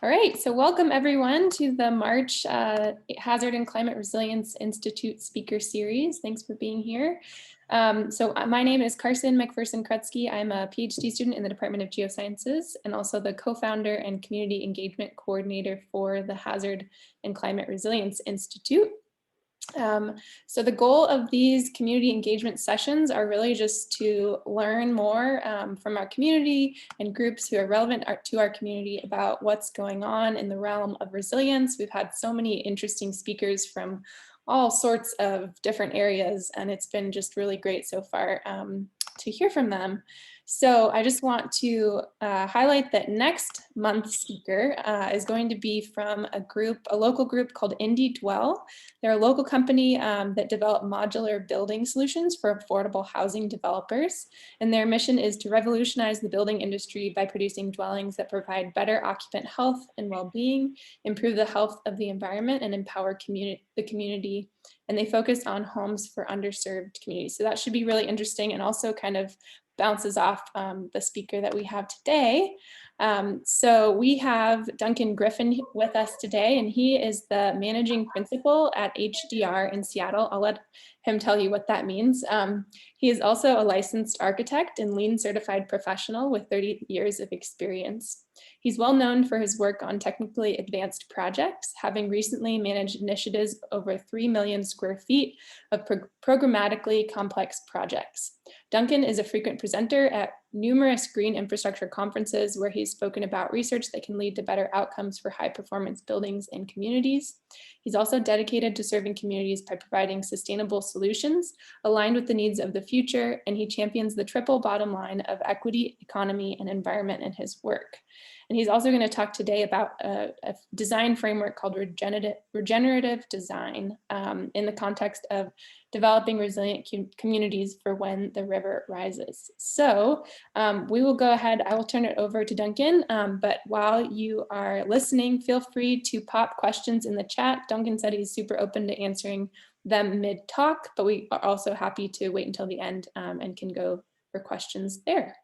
All right, so welcome everyone to the March Hazard and Climate Resilience Institute Speaker Series. Thanks for being here. My name is Carson McPherson-Krutzke. I'm a PhD student in the Department of Geosciences and also the co-founder and community engagement coordinator for the Hazard and Climate Resilience Institute. So the goal of these community engagement sessions are really just to learn more from our community and groups who are relevant to our community about what's going on in the realm of resilience. We've had so many interesting speakers from all sorts of different areas, and it's been just really great so far to hear from them. So I just want to highlight that next month's speaker is going to be from a local group called Indie Dwell. They're a local company that develop modular building solutions for affordable housing developers. And their mission is to revolutionize the building industry by producing dwellings that provide better occupant health and well-being, improve the health of the environment, and empower the community. And they focus on homes for underserved communities. So that should be really interesting and also kind of bounces off the speaker that we have today. So we have Duncan Griffin with us today, and he is the managing principal at HDR in Seattle. I'll let him tell you what that means. He is also a licensed architect and Lean certified professional with 30 years of experience. He's well known for his work on technically advanced projects, having recently managed initiatives over 3 million square feet of programmatically complex projects. Duncan is a frequent presenter at numerous green infrastructure conferences where he's spoken about research that can lead to better outcomes for high performance buildings and communities. He's also dedicated to serving communities by providing sustainable solutions aligned with the needs of the future, and he champions the triple bottom line of equity, economy, and environment in his work. And he's also going to talk today about a design framework called regenerative design in the context of developing resilient communities for when the river rises. So we will go ahead, I will turn it over to Duncan, but while you are listening, feel free to pop questions in the chat. Duncan said he's super open to answering them mid-talk, but we are also happy to wait until the end and can go for questions there.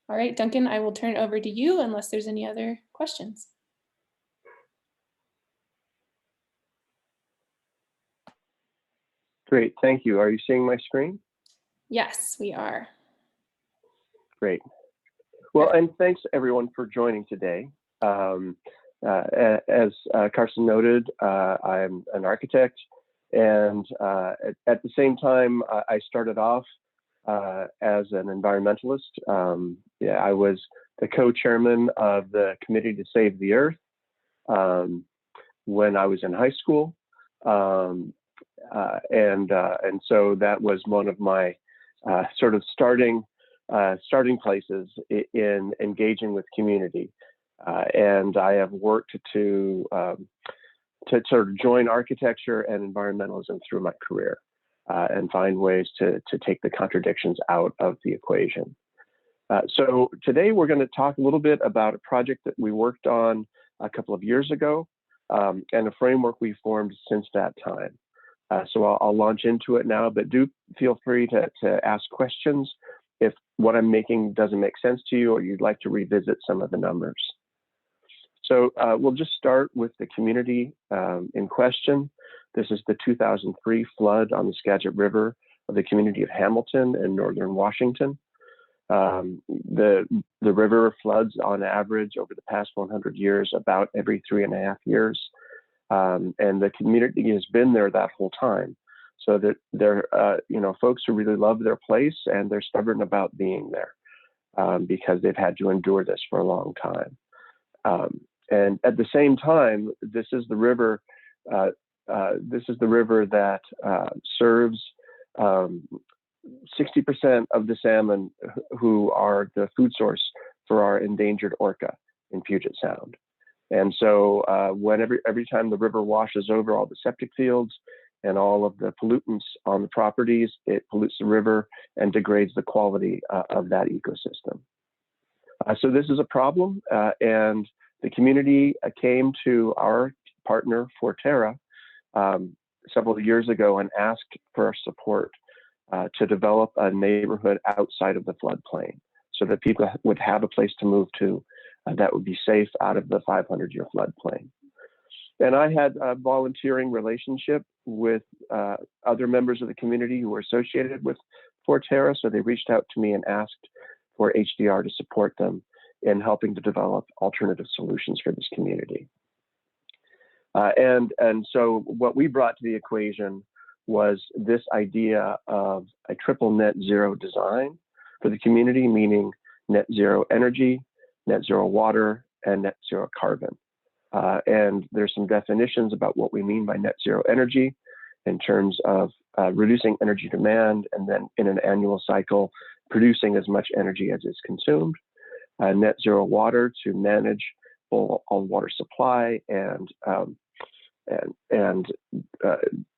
All right, Duncan, I will turn it over to you unless there's any other questions. Great, thank you. Are you seeing my screen? Yes, we are. Great. Well, and thanks everyone for joining today. As Carson noted, I'm an architect, and at the same time, I started off as an environmentalist. I was the co-chairman of the Committee to Save the Earth when I was in high school. And so that was one of my sort of starting places in engaging with community. And I have worked to sort of join architecture and environmentalism through my career and find ways to take the contradictions out of the equation. So today we're going to talk a little bit about a project that we worked on a couple of years ago and a framework we formed since that time. So I'll launch into it now, but do feel free to ask questions if what I'm making doesn't make sense to you or you'd like to revisit some of the numbers. So we'll just start with the community in question. This is the 2003 flood on the Skagit River of the community of Hamilton in northern Washington. The river floods on average over the past 100 years about every 3.5 years. And the community has been there that whole time. So that they're, folks who really love their place and they're stubborn about being there because they've had to endure this for a long time. And at the same time, this is the river that serves 60% of the salmon who are the food source for our endangered orca in Puget Sound. And so every time the river washes over all the septic fields and all of the pollutants on the properties, it pollutes the river and degrades the quality of that ecosystem. So this is a problem, and the community came to our partner, Forterra, several years ago and asked for our support to develop a neighborhood outside of the floodplain so that people would have a place to move to that would be safe out of the 500-year floodplain. And I had a volunteering relationship with other members of the community who were associated with Forterra, so they reached out to me and asked for HDR to support them in helping to develop alternative solutions for this community. And so what we brought to the equation was this idea of a triple net zero design for the community, meaning net zero energy, net zero water, and net zero carbon. And there's some definitions about what we mean by net zero energy in terms of reducing energy demand and then in an annual cycle, producing as much energy as is consumed. Net zero water to manage all water supply and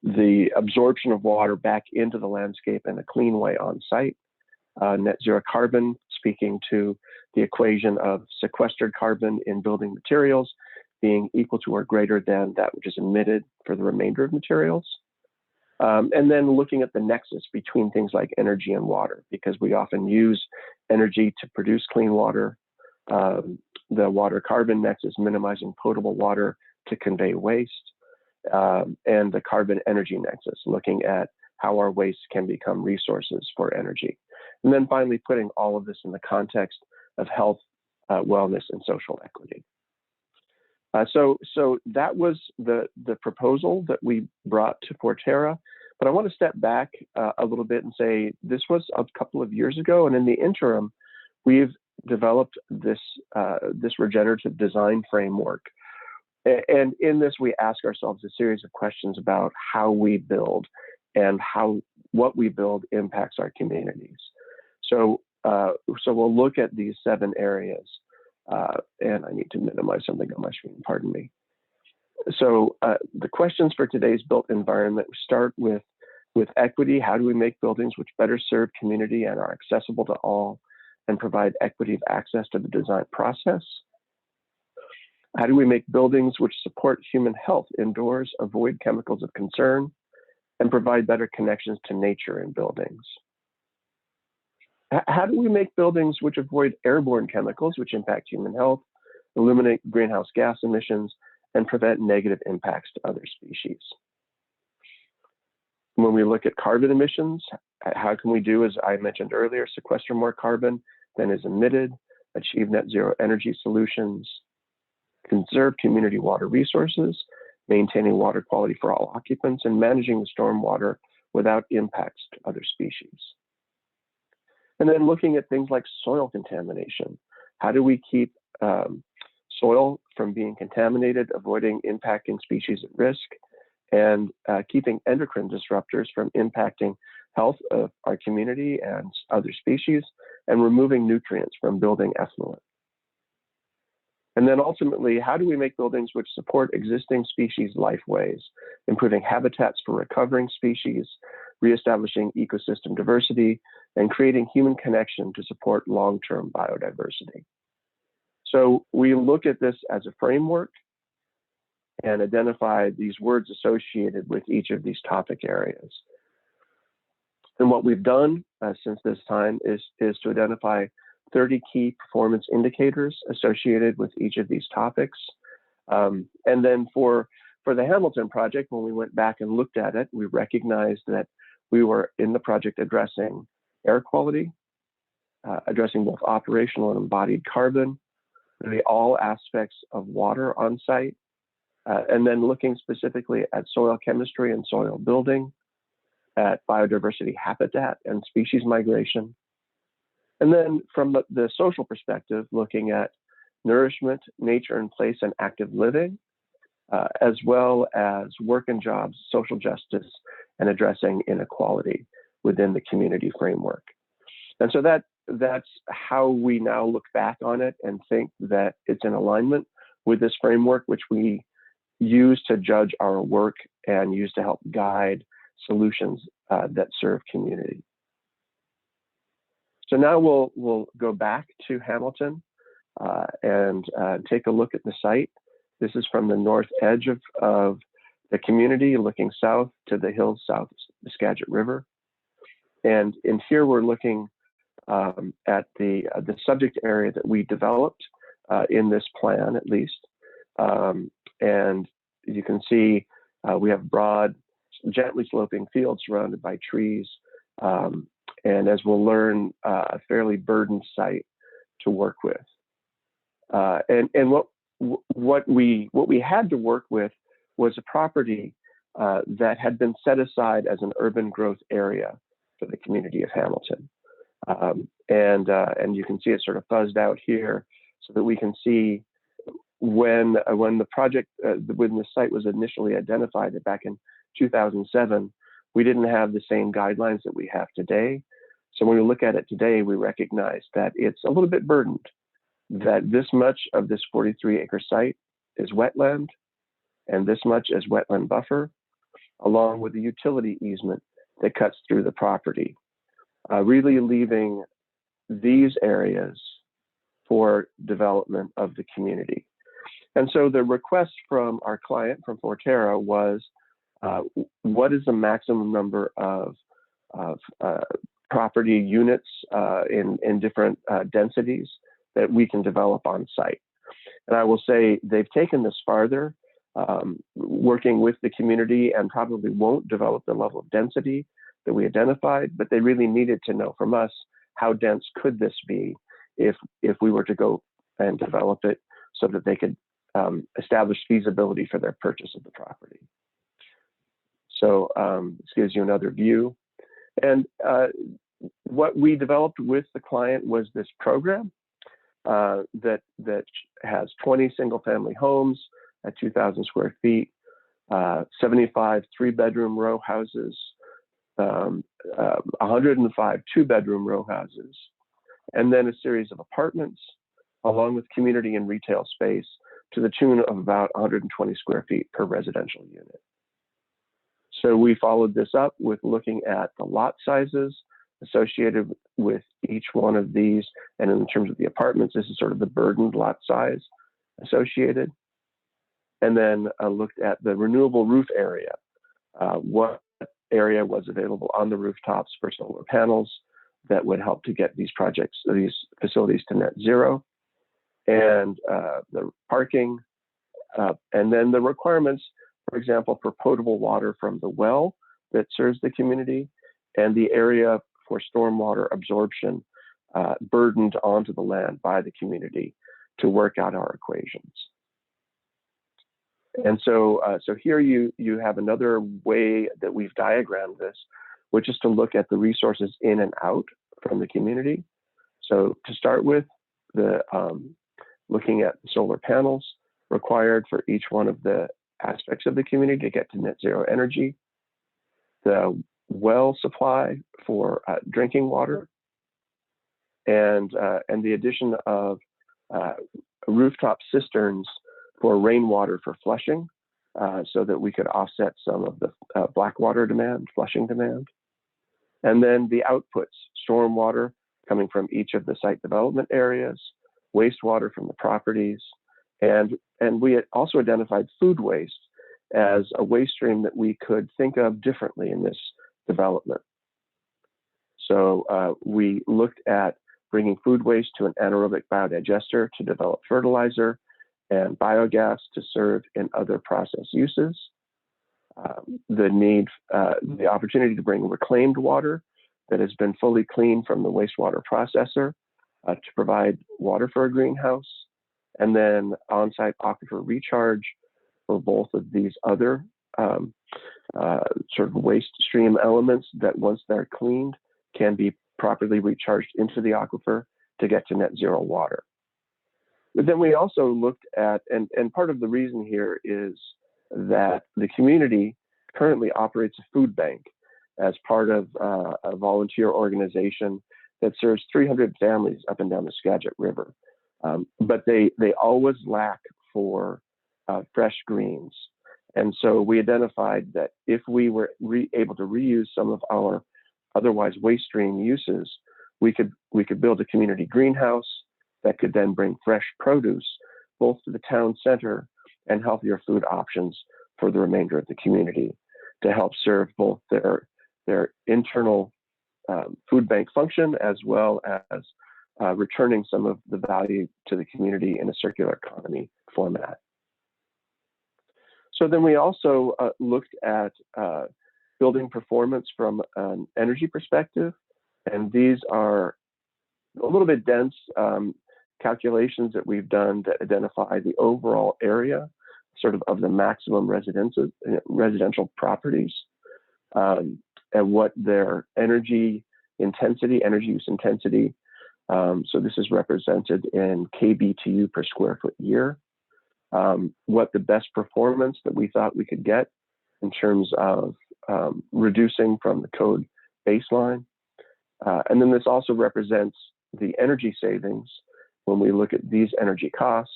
the absorption of water back into the landscape in a clean way on site. Net zero carbon, speaking to the equation of sequestered carbon in building materials being equal to or greater than that which is emitted for the remainder of materials. And then looking at the nexus between things like energy and water, because we often use energy to produce clean water. The water carbon nexus, minimizing potable water to convey waste, and the carbon energy nexus, looking at how our waste can become resources for energy. And then finally, putting all of this in the context of health, wellness, and social equity. So that was the proposal that we brought to Forterra. But I want to step back a little bit and say this was a couple of years ago, and in the interim, we've developed this regenerative design framework. And in this, we ask ourselves a series of questions about how we build and how what we build impacts our communities. So we'll look at these 7 areas. And I need to minimize something on my screen, pardon me. So the questions for today's built environment start with equity. How do we make buildings which better serve community and are accessible to all and provide equity of access to the design process? How do we make buildings which support human health indoors, avoid chemicals of concern, and provide better connections to nature in buildings? How do we make buildings which avoid airborne chemicals which impact human health, eliminate greenhouse gas emissions, and prevent negative impacts to other species? When we look at carbon emissions, how can we do, as I mentioned earlier, sequester more carbon than is emitted, achieve net zero energy solutions, conserve community water resources, maintaining water quality for all occupants, and managing the stormwater without impacts to other species? And then looking at things like soil contamination. How do we keep soil from being contaminated, avoiding impacting species at risk, and keeping endocrine disruptors from impacting health of our community and other species, and removing nutrients from building effluent? And then ultimately, how do we make buildings which support existing species lifeways, improving habitats for recovering species, reestablishing ecosystem diversity, and creating human connection to support long-term biodiversity? So we look at this as a framework and identify these words associated with each of these topic areas. And what we've done since this time is to identify 30 key performance indicators associated with each of these topics. And then for the Hamilton project, when we went back and looked at it, we recognized that we were in the project addressing air quality, addressing both operational and embodied carbon, really all aspects of water on site, and then looking specifically at soil chemistry and soil building, at biodiversity habitat and species migration. And then from the social perspective, looking at nourishment, nature and place, and active living, as well as work and jobs, social justice, and addressing inequality within the community framework. And so that's how we now look back on it and think that it's in alignment with this framework, which we use to judge our work and use to help guide solutions that serve community. So now we'll go back to Hamilton and take a look at the site. This is from the north edge of the community, looking south to the hills south of the Skagit River. And in here, we're looking at the subject area that we developed in this plan, at least. And you can see we have broad, gently sloping fields surrounded by trees. And as we'll learn, a fairly burdened site to work with. And what we had to work with was a property that had been set aside as an urban growth area for the community of Hamilton. And you can see it sort of fuzzed out here so that we can see when the project, when the site was initially identified back in 2007, we didn't have the same guidelines that we have today. So when we look at it today, we recognize that it's a little bit burdened, that this much of this 43-acre site is wetland, and this much is wetland buffer, along with the utility easement that cuts through the property, really leaving these areas for development of the community. And so the request from our client, from Forterra, was what is the maximum number of property units in different densities that we can develop on site. And I will say they've taken this farther, working with the community, and probably won't develop the level of density that we identified, but they really needed to know from us how dense could this be if we were to go and develop it so that they could establish feasibility for their purchase of the property. So this gives you another view. And what we developed with the client was this program that has 20 single-family homes at 2,000 square feet, 75 three-bedroom row houses, 105 two-bedroom row houses, and then a series of apartments, along with community and retail space to the tune of about 120 square feet per residential unit. So we followed this up with looking at the lot sizes associated with each one of these. And in terms of the apartments, this is sort of the burdened lot size associated. And then looked at the renewable roof area. What area was available on the rooftops for solar panels that would help to get these projects, these facilities to net zero, and the parking, and then the requirements, for example, for potable water from the well that serves the community, and the area for stormwater absorption burdened onto the land by the community to work out our equations. And so, so here you have another way that we've diagrammed this, which is to look at the resources in and out from the community. So to start with, the looking at the solar panels required for each one of the aspects of the community to get to net zero energy, the well supply for drinking water, and the addition of rooftop cisterns for rainwater for flushing, so that we could offset some of the black water demand, flushing demand. And then the outputs, stormwater coming from each of the site development areas, wastewater from the properties, and we had also identified food waste as a waste stream that we could think of differently in this development. So we looked at bringing food waste to an anaerobic biodigester to develop fertilizer and biogas to serve in other process uses. The opportunity to bring reclaimed water that has been fully cleaned from the wastewater processor to provide water for a greenhouse, and then on-site aquifer recharge for both of these other sort of waste stream elements that, once they're cleaned, can be properly recharged into the aquifer to get to net zero water. But then we also looked at, and part of the reason here is that the community currently operates a food bank as part of a volunteer organization that serves 300 families up and down the Skagit River. But they always lack for fresh greens. And so we identified that if we were able to reuse some of our otherwise waste stream uses, we could build a community greenhouse that could then bring fresh produce both to the town center and healthier food options for the remainder of the community to help serve both their internal food bank function as well as returning some of the value to the community in a circular economy format. So then we also looked at building performance from an energy perspective, and these are a little bit dense calculations that we've done that identify the overall area, sort of the maximum residential properties, and what their energy use intensity. So this is represented in kBTU per square foot year. What the best performance that we thought we could get in terms of reducing from the code baseline. And then this also represents the energy savings when we look at these energy costs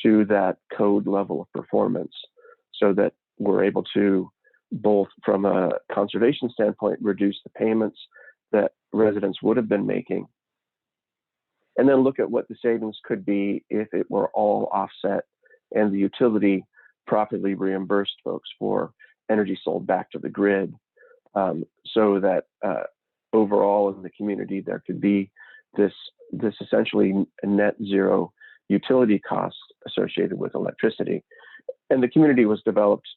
to that code level of performance, so that we're able to, both from a conservation standpoint, reduce the payments that residents would have been making, and then look at what the savings could be if it were all offset and the utility properly reimbursed folks for energy sold back to the grid, so that overall in the community there could be this essentially net zero utility cost associated with electricity. And the community was developed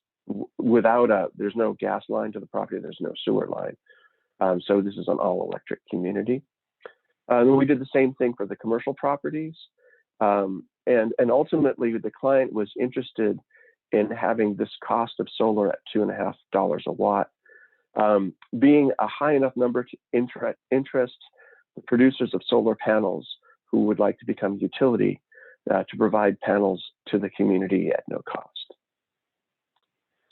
without there's no gas line to the property, there's no sewer line. So this is an all electric community. We did the same thing for the commercial properties. And ultimately the client was interested in having this cost of solar at $2.50 a watt, being a high enough number to interest the producers of solar panels who would like to become utility to provide panels to the community at no cost.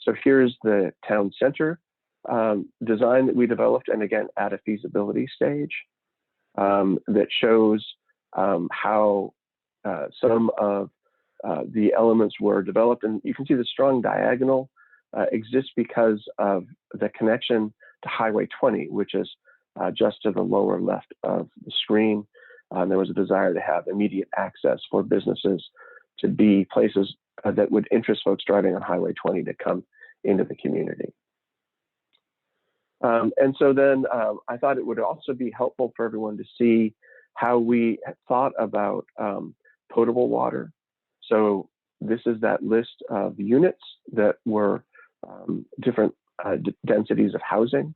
So here's the town center design that we developed, and again, at a feasibility stage, that shows how some of the elements were developed. And you can see the strong diagonal exists because of the connection to Highway 20, which is just to the lower left of the screen. There was a desire to have immediate access for businesses to be places that would interest folks driving on Highway 20 to come into the community. And so then I thought it would also be helpful for everyone to see how we thought about potable water. So this is that list of units that were different densities of housing,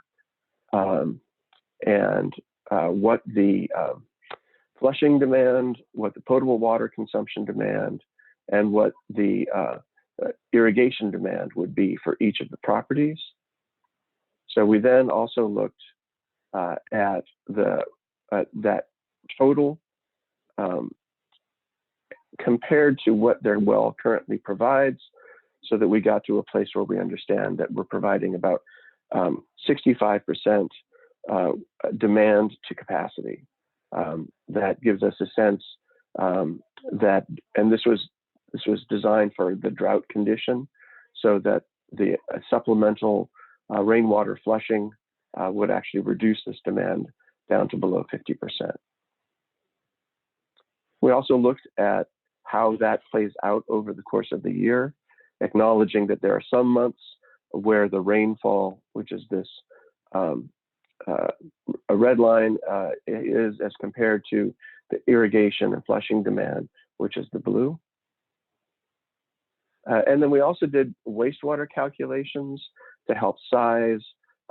and what the flushing demand, what the potable water consumption demand, and what the irrigation demand would be for each of the properties. So we then also looked at that total compared to what their well currently provides, so that we got to a place where we understand that we're providing about 65% demand to capacity. That gives us a sense that, and this was designed for the drought condition, so that the supplemental rainwater flushing would actually reduce this demand down to below 50%. We also looked at how that plays out over the course of the year, acknowledging that there are some months where the rainfall, which is this a red line, is as compared to the irrigation and flushing demand, which is the blue. And then we also did wastewater calculations to help size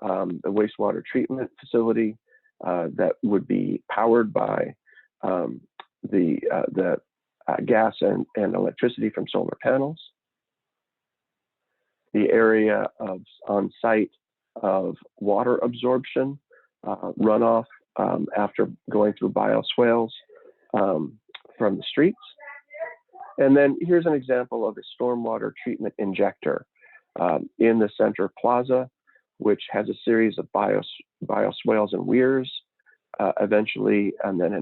the wastewater treatment facility that would be powered by the gas and electricity from solar panels. The area on site of water absorption, runoff after going through bioswales from the streets. And then here's an example of a stormwater treatment injector in the center plaza, which has a series of bioswales and weirs, eventually, and then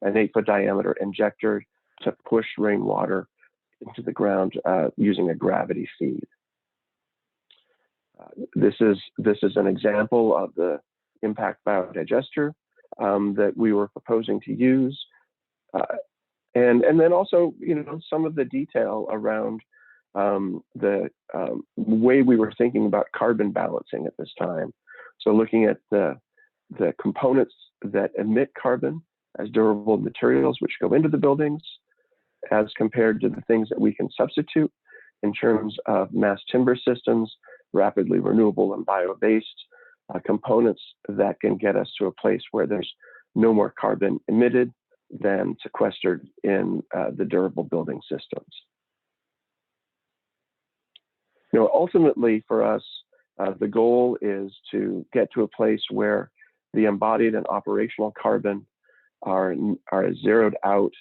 an 8-foot diameter injector to push rainwater into the ground using a gravity feed. This is an example of the impact biodigester that we were proposing to use, and then also, some of the detail around the way we were thinking about carbon balancing at this time. So looking at the components that emit carbon as durable materials which go into the buildings, as compared to the things that we can substitute in terms of mass timber systems, rapidly renewable and bio-based components that can get us to a place where there's no more carbon emitted than sequestered in the durable building systems. Ultimately for us, the goal is to get to a place where the embodied and operational carbon are zeroed out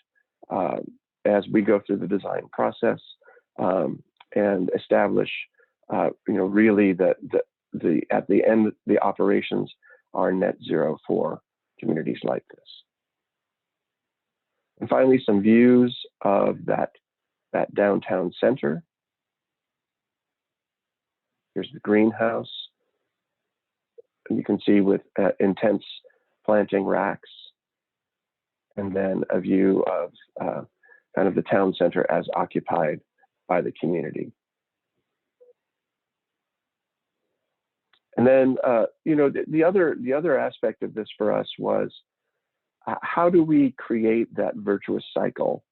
as we go through the design process and establish, really at the end, the operations are net zero for communities like this. And finally, some views of that downtown center. Here's the greenhouse. And you can see with intense planting racks, and then a view of kind of the town center as occupied by the community. And then, the other aspect of this for us was how do we create that virtuous cycle?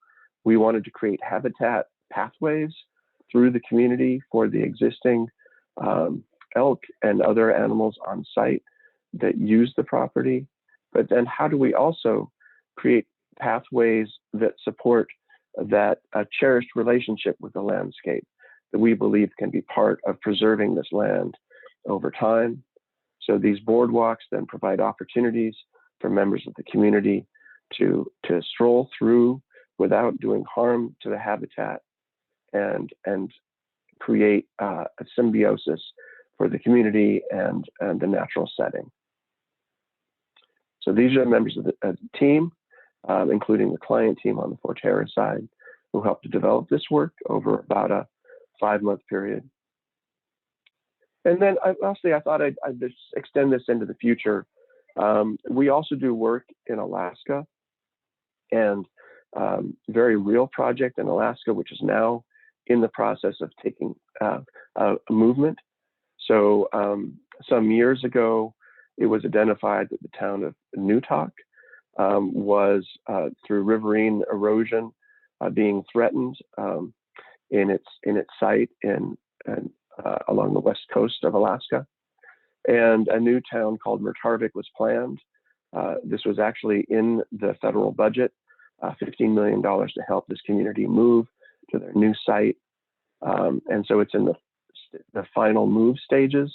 We wanted to create habitat pathways through the community for the existing elk and other animals on site that use the property. But then how do we also create pathways that support that cherished relationship with the landscape that we believe can be part of preserving this land over time? So these boardwalks then provide opportunities for members of the community to stroll through without doing harm to the habitat and create a symbiosis for the community and the natural setting. So these are members of the team, including the client team on the Forterra side, who helped to develop this work over about a 5-month period. And then lastly, I thought I'd just extend this into the future. We also do work in Alaska, and very real project in Alaska, which is now in the process of taking a movement. So some years ago, it was identified that the town of Newtok was through riverine erosion being threatened in its site along the west coast of Alaska. And a new town called Murtarvik was planned. This was actually in the federal budget, $15 million to help this community move to their new site. And so it's in the final move stages.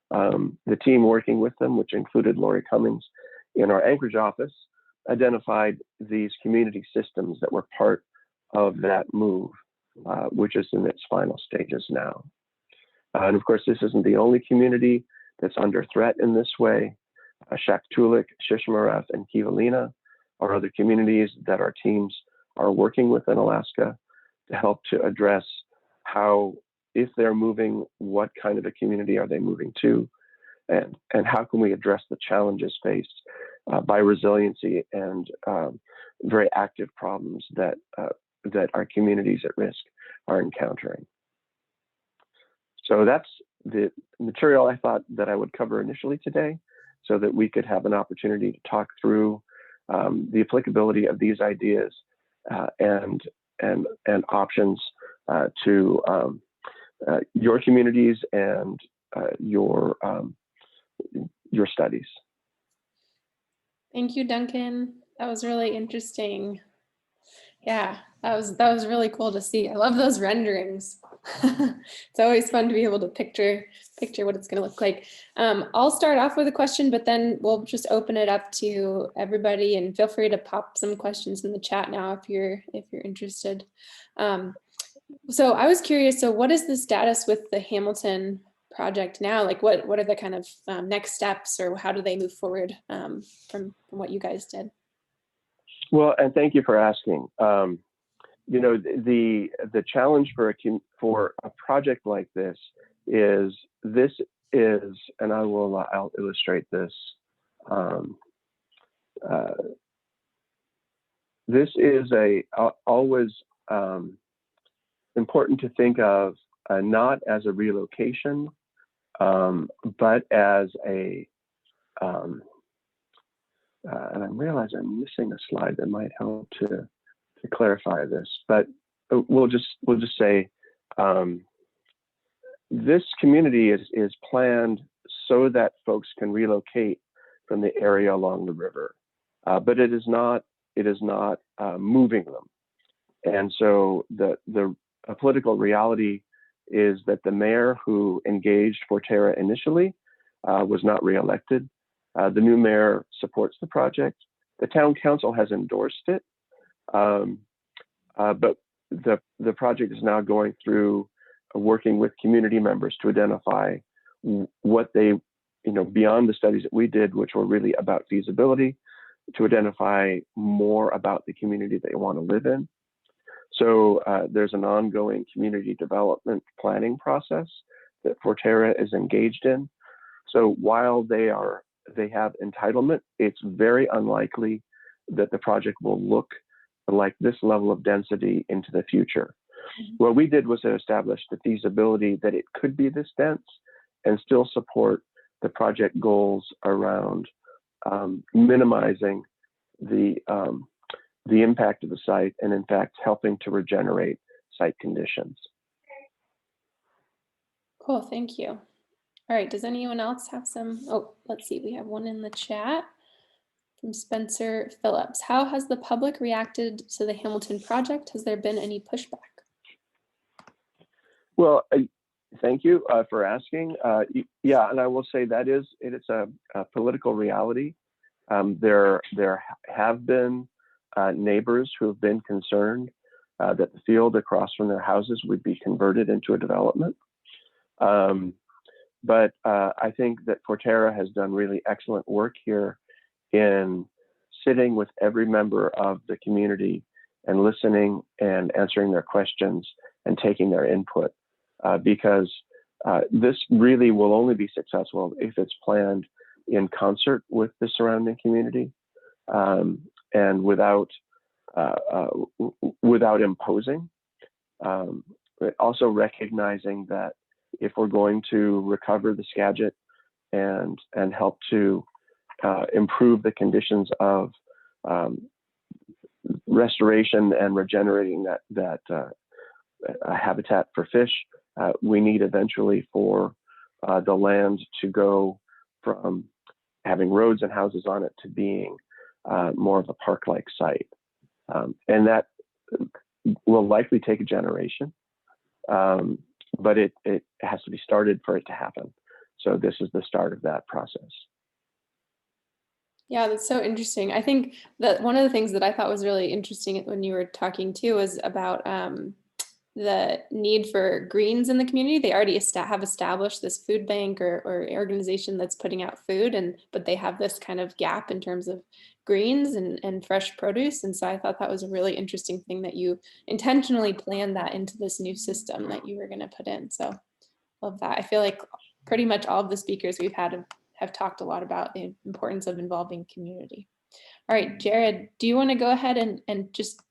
The team working with them, which included Lori Cummings in our Anchorage office, identified these community systems that were part of that move, which is in its final stages now. And of course, this isn't the only community that's under threat in this way. Shaktoolik, Shishmaref, and Kivalina are other communities that our teams are working with in Alaska to help to address how, if they're moving, what kind of a community are they moving to, and how can we address the challenges faced by resiliency and very active problems that our communities at risk are encountering. So that's the material I thought that I would cover initially today, so that we could have an opportunity to talk through the applicability of these ideas and options to your communities and your studies. Thank you, Duncan. That was really interesting. Yeah, that was really cool to see. I love those renderings. It's always fun to be able to picture what it's going to look like. I'll start off with a question, but then we'll just open it up to everybody, and feel free to pop some questions in the chat now if you're interested. So I was curious, so what is the status with the Hamilton project now? Like what are the kind of next steps, or how do they move forward from what you guys did? Well, and thank you for asking. The challenge for a project like this is, and I'll illustrate this. This is always important to think of not as a relocation, but as and I realize I'm missing a slide that might help to clarify this, but we'll just say this community is planned so that folks can relocate from the area along the river, but it is not moving them. And so the political reality is that the mayor who engaged Forterra initially was not reelected. The new mayor supports the project. The town council has endorsed it, but the project is now going through working with community members to identify what they, beyond the studies that we did, which were really about feasibility, to identify more about the community they want to live in. So there's an ongoing community development planning process that Forterra is engaged in. So while they have entitlement, it's very unlikely that the project will look like this level of density into the future. What we did was to establish the feasibility that it could be this dense and still support the project goals around minimizing the impact of the site and, in fact, helping to regenerate site conditions. Cool, thank you. All right, does anyone else have some? Oh, let's see, we have one in the chat from Spencer Phillips. How has the public reacted to the Hamilton project? Has there been any pushback? Well, thank you for asking. Yeah, and I will say that it's a political reality. There have been neighbors who have been concerned that the field across from their houses would be converted into a development. But I think that Forterra has done really excellent work here in sitting with every member of the community and listening and answering their questions and taking their input, because this really will only be successful if it's planned in concert with the surrounding community and without imposing. But also recognizing that if we're going to recover the Skagit and help to improve the conditions of restoration and regenerating that habitat for fish, we need eventually for the land to go from having roads and houses on it to being more of a park-like site. And that will likely take a generation, but it has to be started for it to happen. So this is the start of that process. Yeah, that's so interesting. I think that one of the things that I thought was really interesting when you were talking too was about the need for greens in the community. They already have established this food bank or organization that's putting out food, but they have this kind of gap in terms of greens and fresh produce. And so I thought that was a really interesting thing that you intentionally planned that into this new system that you were going to put in. So love that. I feel like pretty much all of the speakers we've had have talked a lot about the importance of involving community. All right, Jared, do you want to go ahead and just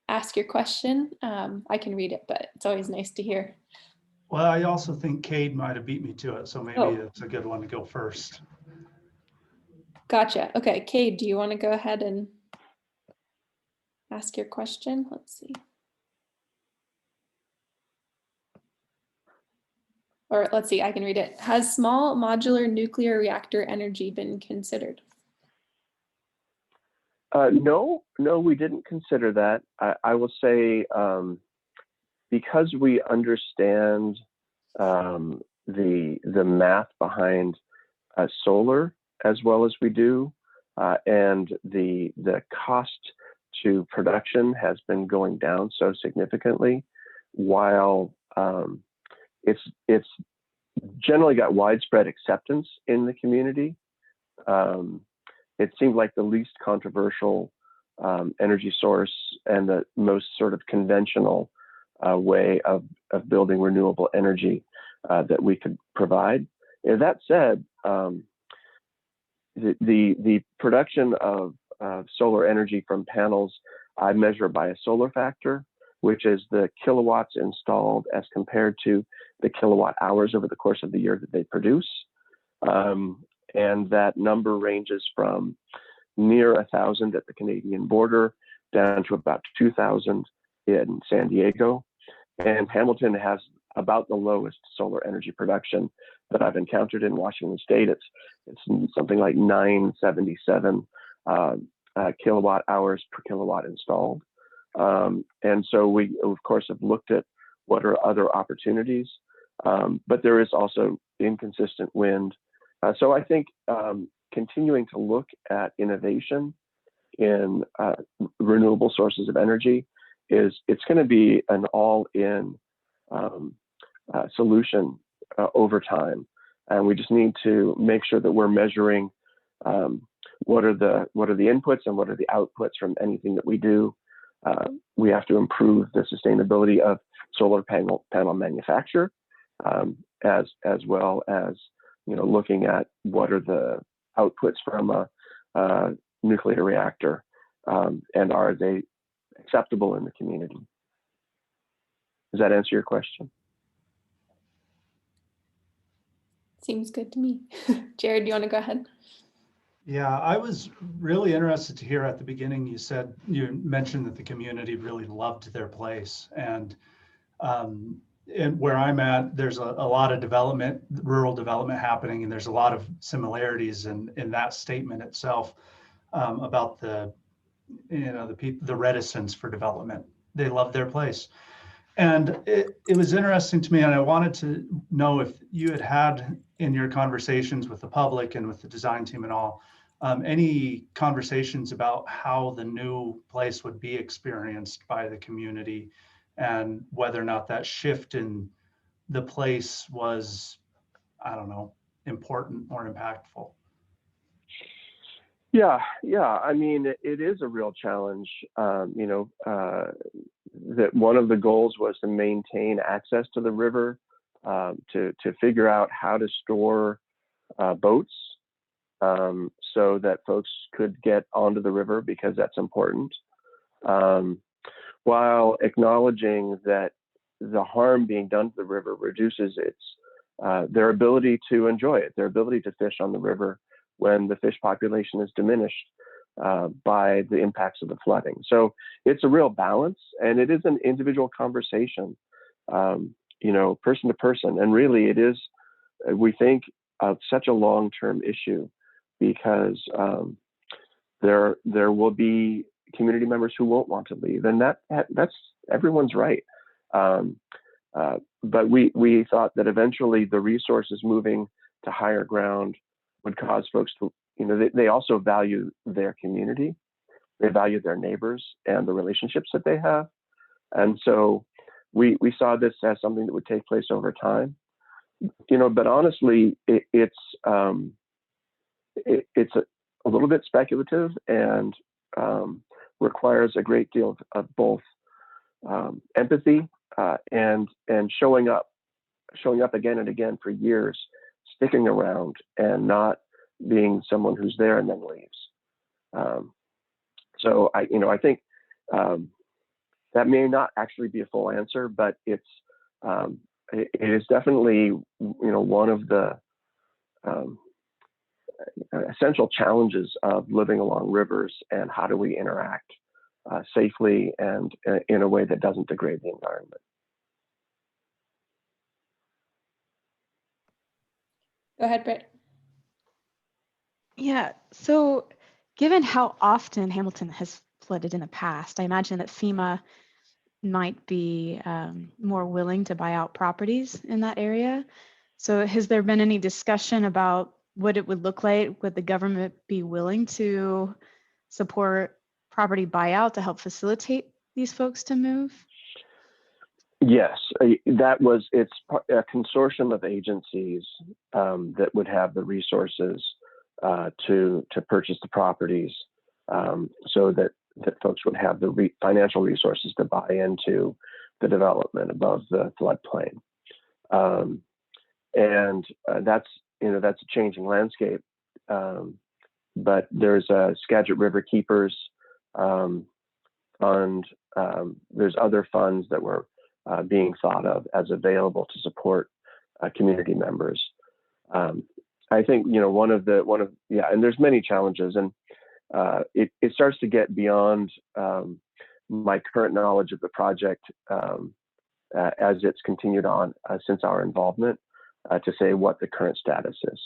ask your question? I can read it, but it's always nice to hear. Well, I also think Cade might have beat me to it, so maybe it's a good one to go first. Gotcha. Okay, Cade, do you want to go ahead and ask your question? Let's see. Or let's see, I can read it. Has small modular nuclear reactor energy been considered? No, we didn't consider that. I will say, because we understand the math behind solar as well as we do, and the cost to production has been going down so significantly, while it's generally got widespread acceptance in the community. It seemed like the least controversial energy source and the most sort of conventional way of building renewable energy that we could provide. That said, the production of solar energy from panels, I measure by a solar factor, which is the kilowatts installed as compared to the kilowatt hours over the course of the year that they produce. And that number ranges from near 1,000 at the Canadian border, down to about 2,000 in San Diego. And Hamilton has about the lowest solar energy production that I've encountered in Washington State. It's something like 977 kilowatt hours per kilowatt installed. And so we, of course, have looked at what are other opportunities, but there is also inconsistent wind. So I think continuing to look at innovation in renewable sources of energy it's going to be an all-in solution over time, and we just need to make sure that we're measuring what are the inputs and what are the outputs from anything that we do. We have to improve the sustainability of solar panel manufacture, as well as looking at what are the outputs from a nuclear reactor, and are they acceptable in the community. Does that answer your question? Seems good to me. Jared, do you want to go ahead? Yeah, I was really interested to hear at the beginning, you mentioned that the community really loved their place. And where I'm at, there's a lot of development, rural development happening, and there's a lot of similarities in that statement itself about the reticence for development. They love their place. And it was interesting to me, and I wanted to know if you had in your conversations with the public and with the design team and all, any conversations about how the new place would be experienced by the community, and whether or not that shift in the place was, I don't know, important or impactful. Yeah. I mean, it is a real challenge. That one of the goals was to maintain access to the river, to figure out how to store boats so that folks could get onto the river, because that's important, while acknowledging that the harm being done to the river reduces their ability to enjoy it, their ability to fish on the river when the fish population is diminished by the impacts of the flooding. So it's a real balance, and it is an individual conversation, person to person. And really it is, we think, such a long-term issue, because there will be community members who won't want to leave, and that's everyone's right. But we thought that eventually the resources moving to higher ground would cause folks to, they also value their community, they value their neighbors and the relationships that they have. And so we saw this as something that would take place over time, but honestly, it's a little bit speculative, and requires a great deal of both empathy and showing up again and again for years, sticking around and not being someone who's there and then leaves. So I think that may not actually be a full answer, but it is definitely one of the essential challenges of living along rivers, and how do we interact safely and in a way that doesn't degrade the environment. Go ahead, Britt. Yeah, so given how often Hamilton has flooded in the past, I imagine that FEMA might be more willing to buy out properties in that area. So has there been any discussion about what it would look like? Would the government be willing to support property buyout to help facilitate these folks to move? Yes, it's a consortium of agencies that would have the resources to purchase the properties, so that folks would have the financial resources to buy into the development above the floodplain. And that's a changing landscape. But there's a Skagit River Keepers fund. There's other funds that were being thought of as available to support community members. I think and there's many challenges, and it starts to get beyond my current knowledge of the project as it's continued on since our involvement to say what the current status is.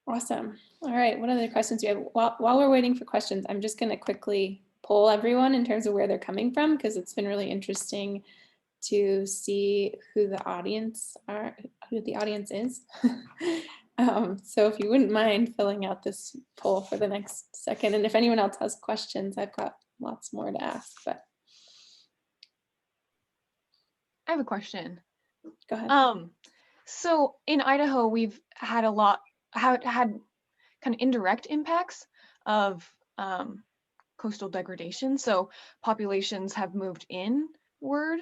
Awesome. All right, what other questions do you have? While we're waiting for questions, I'm just going to quickly poll everyone in terms of where they're coming from, because it's been really interesting to see who the audience is. So if you wouldn't mind filling out this poll for the next second, and if anyone else has questions, I've got lots more to ask, but. I have a question. Go ahead. So in Idaho, we've had had kind of indirect impacts of coastal degradation. So populations have moved inward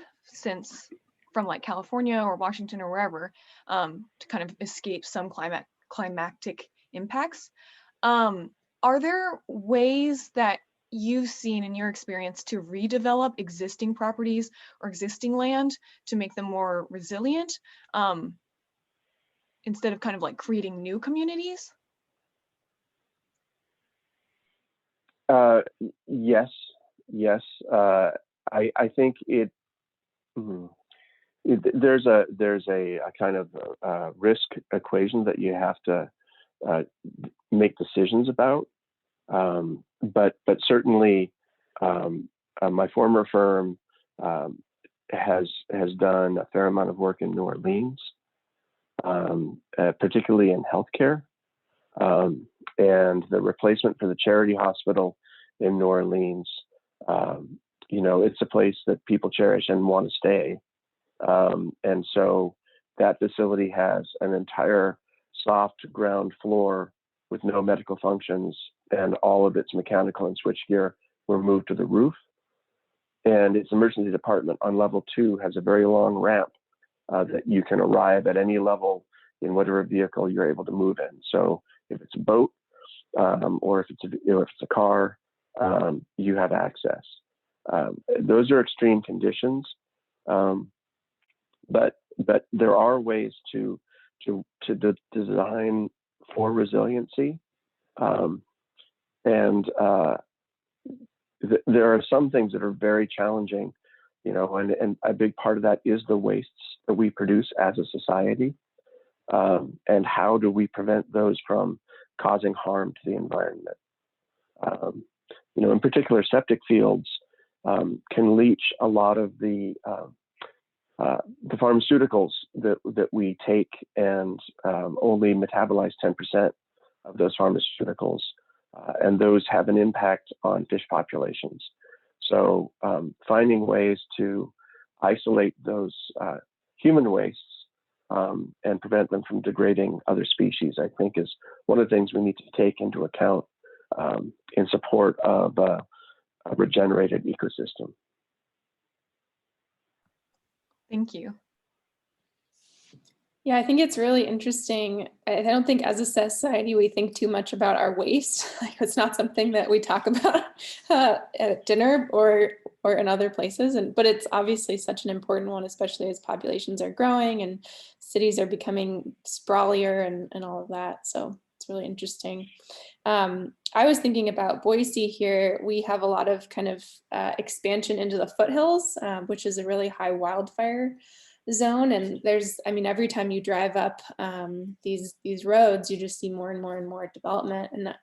from like California or Washington or wherever to kind of escape some climatic impacts. Are there ways that you've seen in your experience to redevelop existing properties or existing land to make them more resilient instead of kind of like creating new communities? Yes. I think there's a kind of risk equation that you have to make decisions about. But certainly, my former firm has done a fair amount of work in New Orleans, particularly in healthcare, and the replacement for the charity hospital in New Orleans. It's a place that people cherish and want to stay, and so that facility has an entire soft ground floor with no medical functions, and all of its mechanical and switchgear were moved to the roof. And its emergency department on level 2 has a very long ramp that you can arrive at any level in whatever vehicle you're able to move in. So if it's a boat or if it's a car, you have access. Those are extreme conditions, but there are ways to design for resiliency. There are some things that are very challenging, and a big part of that is the wastes that we produce as a society. And how do we prevent those from causing harm to the environment? In particular, septic fields can leach a lot of the pharmaceuticals that we take, and only metabolize 10% of those pharmaceuticals, and those have an impact on fish populations. So finding ways to isolate those human wastes and prevent them from degrading other species, I think, is one of the things we need to take into account in support of a regenerated ecosystem. Thank you. Yeah, I think it's really interesting. I don't think as a society we think too much about our waste. Like, it's not something that we talk about at dinner or in other places. But it's obviously such an important one, especially as populations are growing and cities are becoming sprawlier and all of that. So it's really interesting. I was thinking about Boise here. We have a lot of kind of expansion into the foothills, which is a really high wildfire zone. And every time you drive up these roads, you just see more and more and more development. And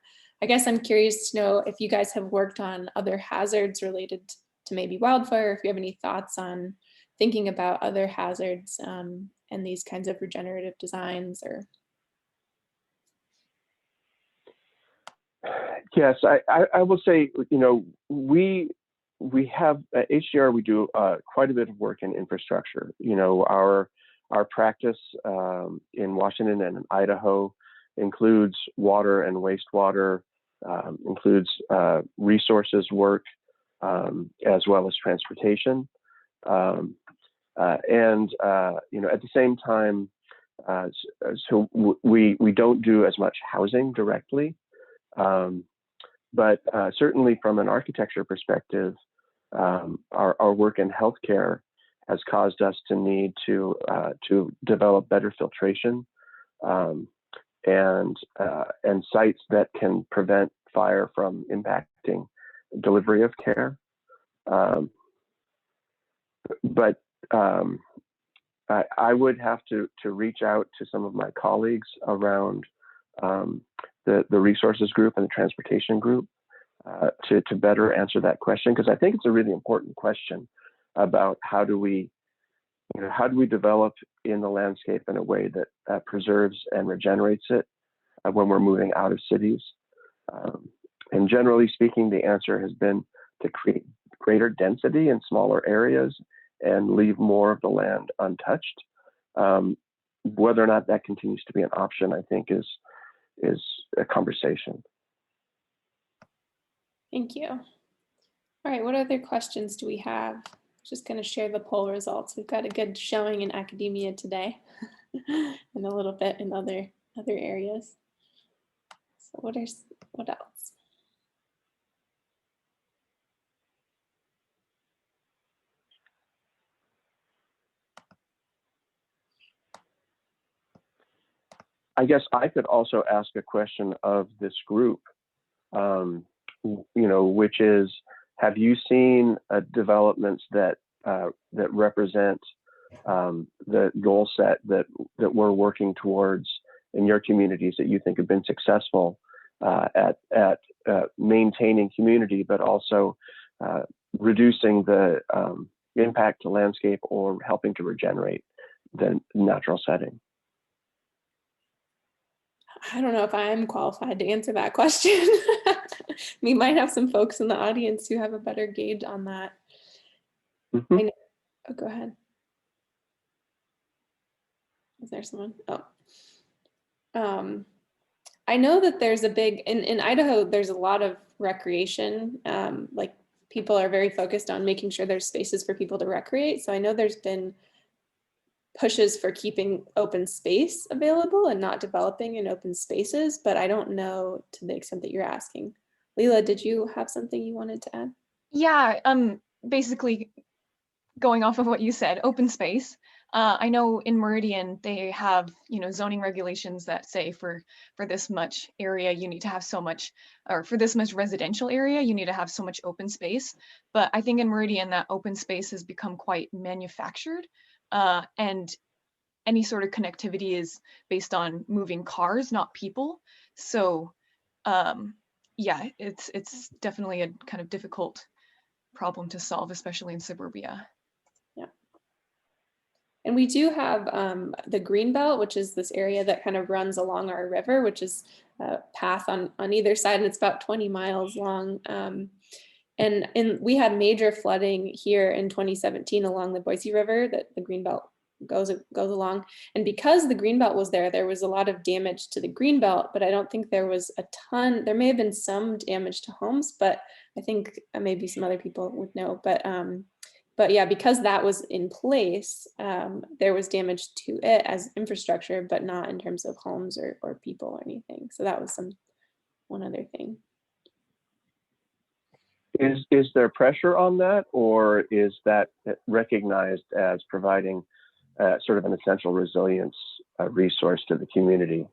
I guess I'm curious to know if you guys have worked on other hazards related to maybe wildfire, if you have any thoughts on thinking about other hazards and these kinds of regenerative designs. Or Yes, I will say, we have at HDR, we do quite a bit of work in infrastructure. Our practice in Washington and in Idaho includes water and wastewater, includes resources work, as well as transportation. And at the same time, so we don't do as much housing directly. But certainly from an architecture perspective, our work in healthcare has caused us to need to develop better filtration. and sites that can prevent fire from impacting delivery of care. But I would have to reach out to some of my colleagues around the resources group and the transportation group to better answer that question, because I think it's a really important question about how do we develop in the landscape in a way that preserves and regenerates it when we're moving out of cities. And generally speaking, the answer has been to create greater density in smaller areas and leave more of the land untouched. Whether or not that continues to be an option, I think is a conversation. Thank you. All right, what other questions do we have? Just going to share the poll results. We've got a good showing in academia today and a little bit in other areas. So what else? I guess I could also ask a question of this group, which is, have you seen developments that represent the goal set that we're working towards in your communities that you think have been successful at maintaining community, but also reducing the impact to landscape or helping to regenerate the natural setting? I don't know if I am qualified to answer that question. We might have some folks in the audience who have a better gauge on that. Mm-hmm. Oh, go ahead. Is there someone? Oh. I know that there's a big, in Idaho, there's a lot of recreation. Like people are very focused on making sure there's spaces for people to recreate. So I know there's been pushes for keeping open space available and not developing in open spaces, but I don't know to the extent that you're asking. Leela, did you have something you wanted to add? Yeah, basically going off of what you said, open space. I know in Meridian, they have, zoning regulations that say for this much area, you need to have so much, or for this much residential area, you need to have so much open space. But I think in Meridian, that open space has become quite manufactured. And any sort of connectivity is based on moving cars, not people. So yeah, it's definitely a kind of difficult problem to solve, especially in suburbia. Yeah. And we do have the Greenbelt, which is this area that kind of runs along our river, which is a path on either side, and it's about 20 miles long. And we had major flooding here in 2017 along the Boise River that the Greenbelt goes along. And because the Greenbelt was there was a lot of damage to the Greenbelt, but I don't think there was a ton. There may have been some damage to homes, but I think maybe some other people would know. But yeah, because that was in place, there was damage to it as infrastructure, but not in terms of homes or people or anything. So that was one other thing. Is there pressure on that, or is that recognized as providing sort of an essential resilience resource to the community?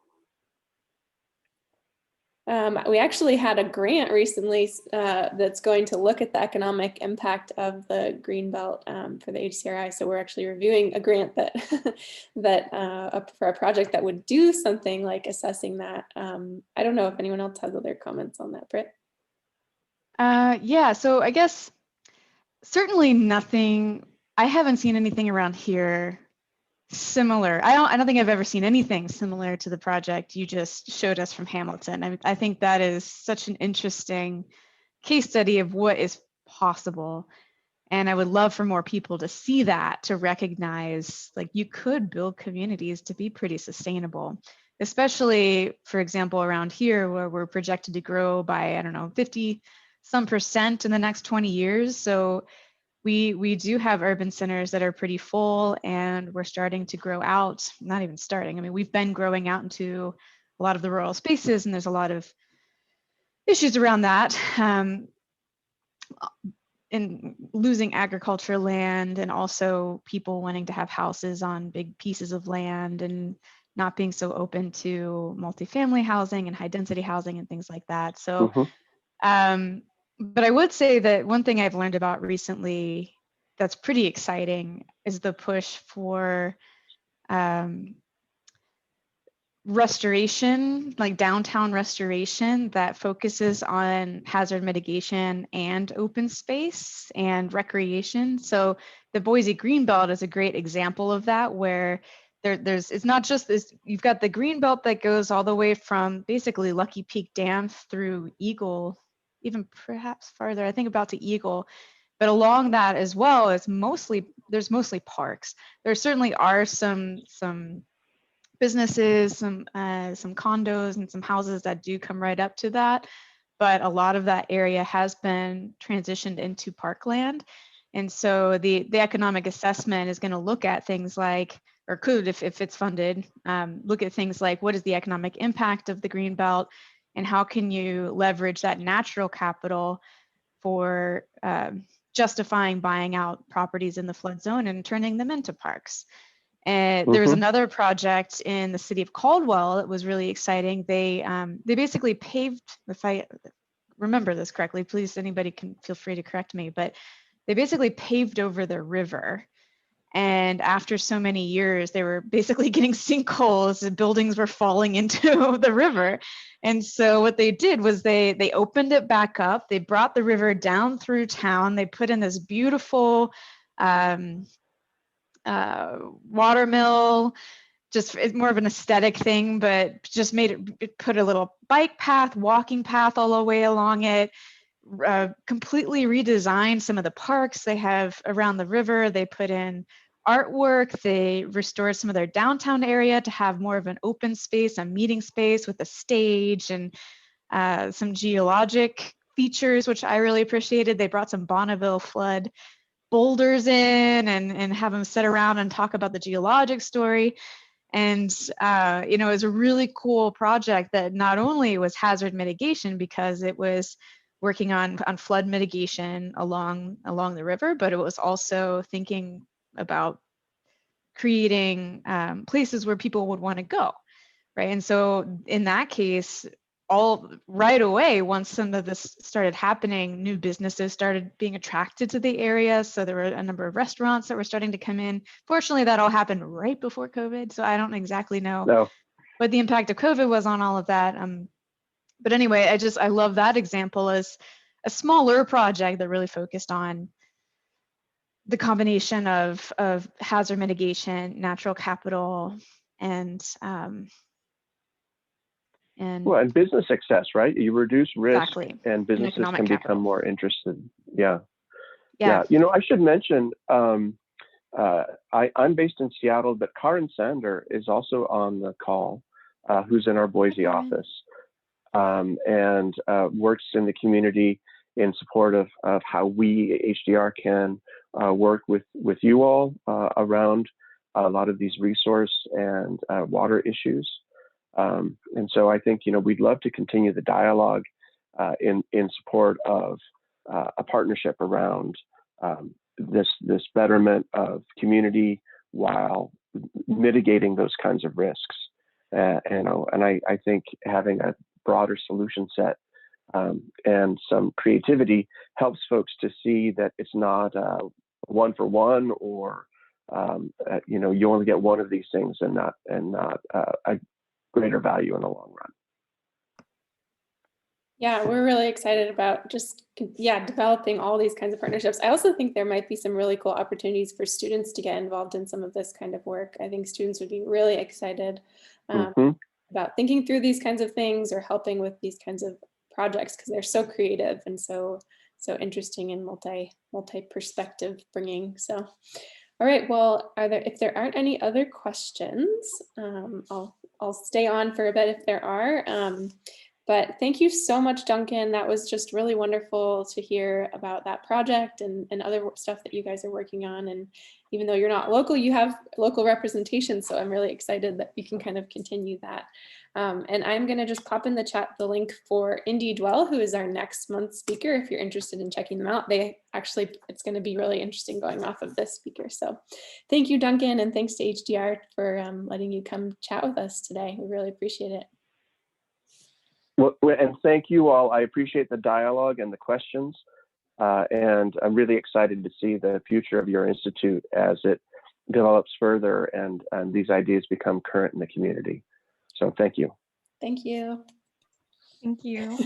We actually had a grant recently that's going to look at the economic impact of the Greenbelt for the HCRI. So we're actually reviewing a grant that for a project that would do something like assessing that. I don't know if anyone else has other comments on that, Britt. Yeah, so I guess certainly nothing. I haven't seen anything around here similar. I don't think I've ever seen anything similar to the project you just showed us from Hamilton. I think that is such an interesting case study of what is possible. And I would love for more people to see that, to recognize like you could build communities to be pretty sustainable, especially, for example, around here where we're projected to grow by, I don't know, 50% in the next 20 years. So we do have urban centers that are pretty full, and we're starting to grow out, not even starting. I mean, we've been growing out into a lot of the rural spaces, and there's a lot of issues around that. In losing agriculture land, and also people wanting to have houses on big pieces of land, and not being so open to multifamily housing and high density housing and things like that. So, but I would say that one thing I've learned about recently that's pretty exciting is the push for restoration, like downtown restoration that focuses on hazard mitigation and open space and recreation. So the Boise Greenbelt is a great example of that, where it's not just this, you've got the Greenbelt that goes all the way from basically Lucky Peak Dam through Eagle, even perhaps farther, I think about to Eagle. But along that as well is there's mostly parks. There certainly are some businesses, some condos and some houses that do come right up to that, but a lot of that area has been transitioned into parkland. And so the economic assessment is going to look at things like, or could, if it's funded, look at things like what is the economic impact of the Greenbelt, and how can you leverage that natural capital for justifying buying out properties in the flood zone and turning them into parks. And there was another project in the city of Caldwell that was really exciting. They basically paved, if I remember this correctly, please anybody can feel free to correct me, but they basically paved over the river. And after so many years, they were basically getting sinkholes, the buildings were falling into the river. And so what they did was they opened it back up, they brought the river down through town, they put in this beautiful watermill, just it's more of an aesthetic thing, but just it put a little bike path, walking path all the way along it, completely redesigned some of the parks they have around the river. They put in artwork, they restored some of their downtown area to have more of an open space, a meeting space with a stage and some geologic features, which I really appreciated. They brought some Bonneville flood boulders in and have them sit around and talk about the geologic story. And you know, it was a really cool project that not only was hazard mitigation because it was working on flood mitigation along the river, but it was also thinking about creating places where people would want to go, right? And so in that case, all right away, once some of this started happening, new businesses started being attracted to the area. So there were a number of restaurants that were starting to come in. Fortunately, that all happened right before COVID. So I don't exactly know what the impact of COVID was on all of that. But anyway, I love that example as a smaller project that really focused on the combination of hazard mitigation, natural capital, and business success, right? You reduce risk, exactly. and businesses can become more interested. Yeah. You know, I should mention, I'm based in Seattle, but Karin Sander is also on the call, who's in our Boise office, and works in the community in support of how we HDR can work with you all around a lot of these resource and water issues. And so I think, you know, we'd love to continue the dialogue in support of a partnership around this betterment of community while mitigating those kinds of risks. And I think having a broader solution set and some creativity helps folks to see that it's not one for one, or you know, you only get one of these things and not a greater value in the long run. Yeah, we're really excited about just developing all these kinds of partnerships. I also think there might be some really cool opportunities for students to get involved in some of this kind of work. I think students would be really excited about thinking through these kinds of things or helping with these kinds of projects, because they're so creative and so interesting and multi-perspective bringing. So, all right, well, if there aren't any other questions, I'll stay on for a bit if there are. But thank you so much, Duncan. That was just really wonderful to hear about that project and other stuff that you guys are working on. And even though you're not local, you have local representation. So I'm really excited that you can kind of continue that. And I'm going to just pop in the chat the link for Indie Dwell, who is our next month's speaker. If you're interested in checking them out, it's going to be really interesting going off of this speaker. So thank you, Duncan, and thanks to HDR for letting you come chat with us today. We really appreciate it. Well, and thank you all. I appreciate the dialogue and the questions. And I'm really excited to see the future of your institute as it develops further and these ideas become current in the community. So thank you. Thank you. Thank you.